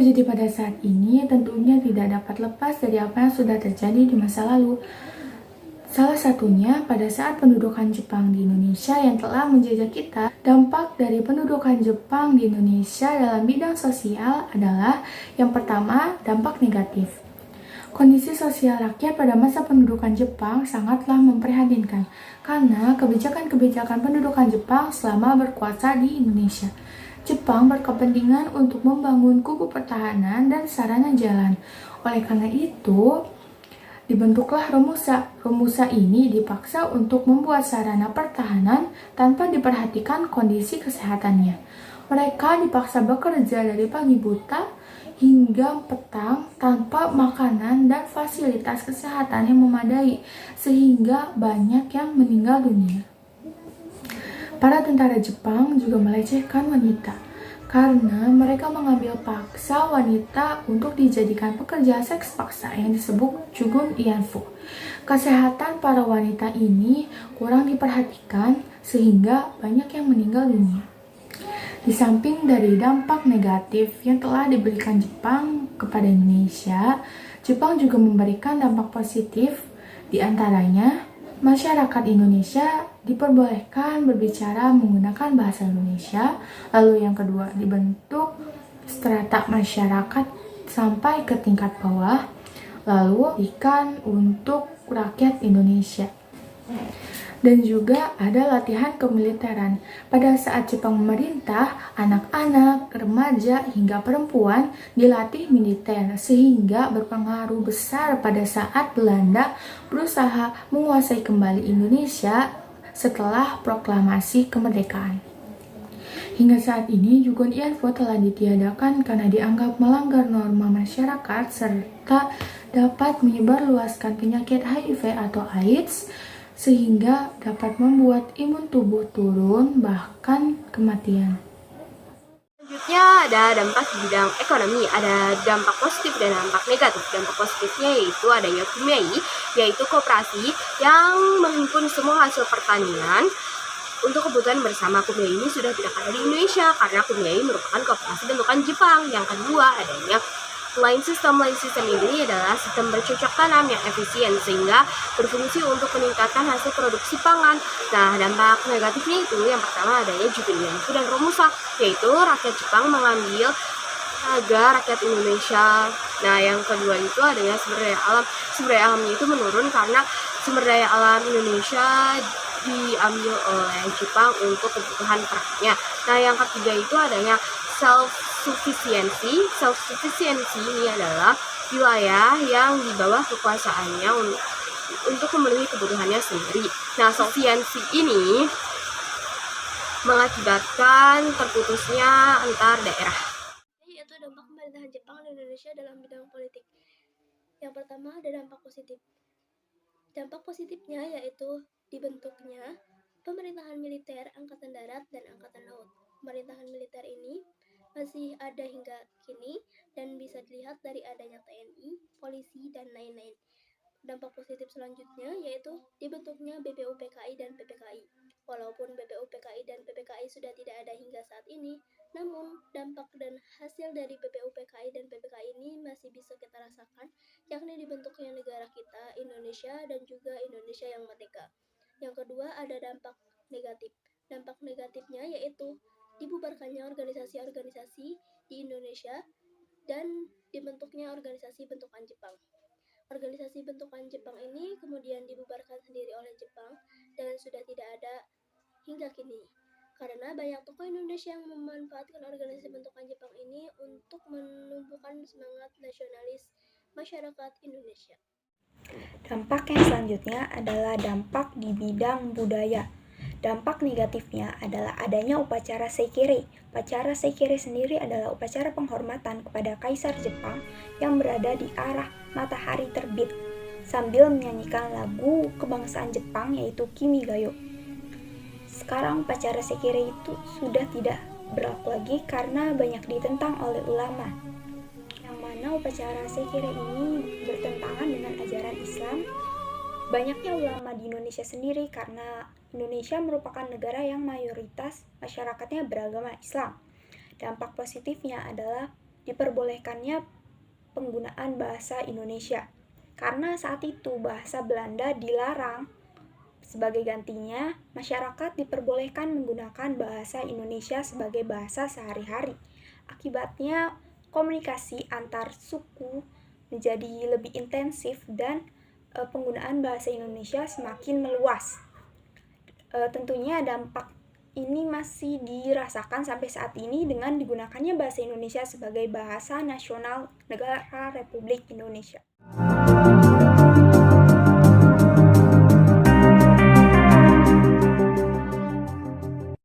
Jadi pada saat ini tentunya tidak dapat lepas dari apa yang sudah terjadi di masa lalu. Salah satunya pada saat pendudukan Jepang di Indonesia yang telah menjajah kita. Dampak dari pendudukan Jepang di Indonesia dalam bidang sosial adalah yang pertama, dampak negatif. Kondisi sosial rakyat pada masa pendudukan Jepang sangatlah memprihatinkan karena kebijakan-kebijakan pendudukan Jepang selama berkuasa di Indonesia. Jepang berkepentingan untuk membangun kubu pertahanan dan sarana jalan. Oleh karena itu, dibentuklah Romusa. Romusa ini dipaksa untuk membuat sarana pertahanan tanpa diperhatikan kondisi kesehatannya. Mereka dipaksa bekerja dari pagi buta hingga petang tanpa makanan dan fasilitas kesehatan yang memadai, sehingga banyak yang meninggal dunia. Para tentara Jepang juga melecehkan wanita karena mereka mengambil paksa wanita untuk dijadikan pekerja seks paksa yang disebut Jugun Ianfu. Kesehatan para wanita ini kurang diperhatikan sehingga banyak yang meninggal dunia. Di samping dari dampak negatif yang telah diberikan Jepang kepada Indonesia, Jepang juga memberikan dampak positif, di antaranya masyarakat Indonesia diperbolehkan berbicara menggunakan bahasa Indonesia. Lalu yang kedua, dibentuk strata masyarakat sampai ke tingkat bawah. Lalu ikan untuk rakyat Indonesia. Dan juga ada latihan kemiliteran. Pada saat Jepang memerintah, anak-anak, remaja, hingga perempuan dilatih militer sehingga berpengaruh besar pada saat Belanda berusaha menguasai kembali Indonesia setelah proklamasi kemerdekaan. Hingga saat ini, Jugun Ianfu telah ditiadakan karena dianggap melanggar norma masyarakat serta dapat menyebarluaskan penyakit HIV atau AIDS, sehingga dapat membuat imun tubuh turun, bahkan kematian. Selanjutnya ada dampak di bidang ekonomi, ada dampak positif dan dampak negatif. Dampak positifnya yaitu adanya KUMEI, yaitu koperasi yang menghimpun semua hasil pertanian untuk kebutuhan bersama. KUMEI ini sudah tidak ada di Indonesia karena KUMEI merupakan koperasi bentukan Jepang. Yang kedua adanya line system ini adalah sistem bercocok tanam yang efisien sehingga berfungsi untuk meningkatkan hasil produksi pangan. Nah, dampak negatifnya itu yang pertama adanya Jugun Ianfu dan Romusa, yaitu rakyat Jepang mengambil agar rakyat Indonesia. Nah, yang kedua itu adanya sumber daya alam. Sumber daya alamnya itu menurun karena sumber daya alam Indonesia diambil oleh Jepang untuk kebutuhan perangnya. Nah, yang ketiga itu adanya self-sufficiency. Self-sufficiency ini adalah wilayah yang di bawah kekuasaannya untuk memenuhi kebutuhannya sendiri. Nah, self-sufficiency ini mengakibatkan terputusnya antar daerah. Yaitu dampak pemerintahan Jepang di Indonesia dalam bidang politik. Yang pertama ada dampak positif. Dampak positifnya yaitu dibentuknya pemerintahan militer, angkatan darat, dan angkatan laut. Pemerintahan militer ini masih ada hingga kini dan bisa dilihat dari adanya TNI, polisi, dan lain-lain. Dampak positif selanjutnya yaitu dibentuknya BPUPKI dan PPKI. Walaupun BPUPKI dan PPKI sudah tidak ada hingga saat ini, namun dampak dan hasil dari BPUPKI dan PPKI ini masih bisa kita rasakan, yakni dibentuknya negara kita, Indonesia, dan juga Indonesia yang merdeka. Yang kedua ada dampak negatif. Dampak negatifnya yaitu dibubarkannya organisasi-organisasi di Indonesia dan dibentuknya organisasi bentukan Jepang. Organisasi bentukan Jepang ini kemudian dibubarkan sendiri oleh Jepang dan sudah tidak ada hingga kini. Karena banyak tokoh Indonesia yang memanfaatkan organisasi bentukan Jepang ini untuk menumbuhkan semangat nasionalis masyarakat Indonesia. Dampak yang selanjutnya adalah dampak di bidang budaya. Dampak negatifnya adalah adanya upacara Seikiri. Upacara Seikiri sendiri adalah upacara penghormatan kepada Kaisar Jepang yang berada di arah matahari terbit sambil menyanyikan lagu kebangsaan Jepang yaitu Kimigayo. Sekarang upacara Seikiri itu sudah tidak berlaku lagi karena banyak ditentang oleh ulama. Yang mana upacara Seikiri ini bertentangan dengan ajaran Islam. Banyaknya ulama di Indonesia sendiri karena Indonesia merupakan negara yang mayoritas masyarakatnya beragama Islam. Dampak positifnya adalah diperbolehkannya penggunaan bahasa Indonesia. Karena saat itu bahasa Belanda dilarang. Sebagai gantinya, masyarakat diperbolehkan menggunakan bahasa Indonesia sebagai bahasa sehari-hari. Akibatnya, komunikasi antar suku menjadi lebih intensif dan penggunaan bahasa Indonesia semakin meluas. Tentunya dampak ini masih dirasakan sampai saat ini dengan digunakannya bahasa Indonesia sebagai bahasa nasional negara Republik Indonesia.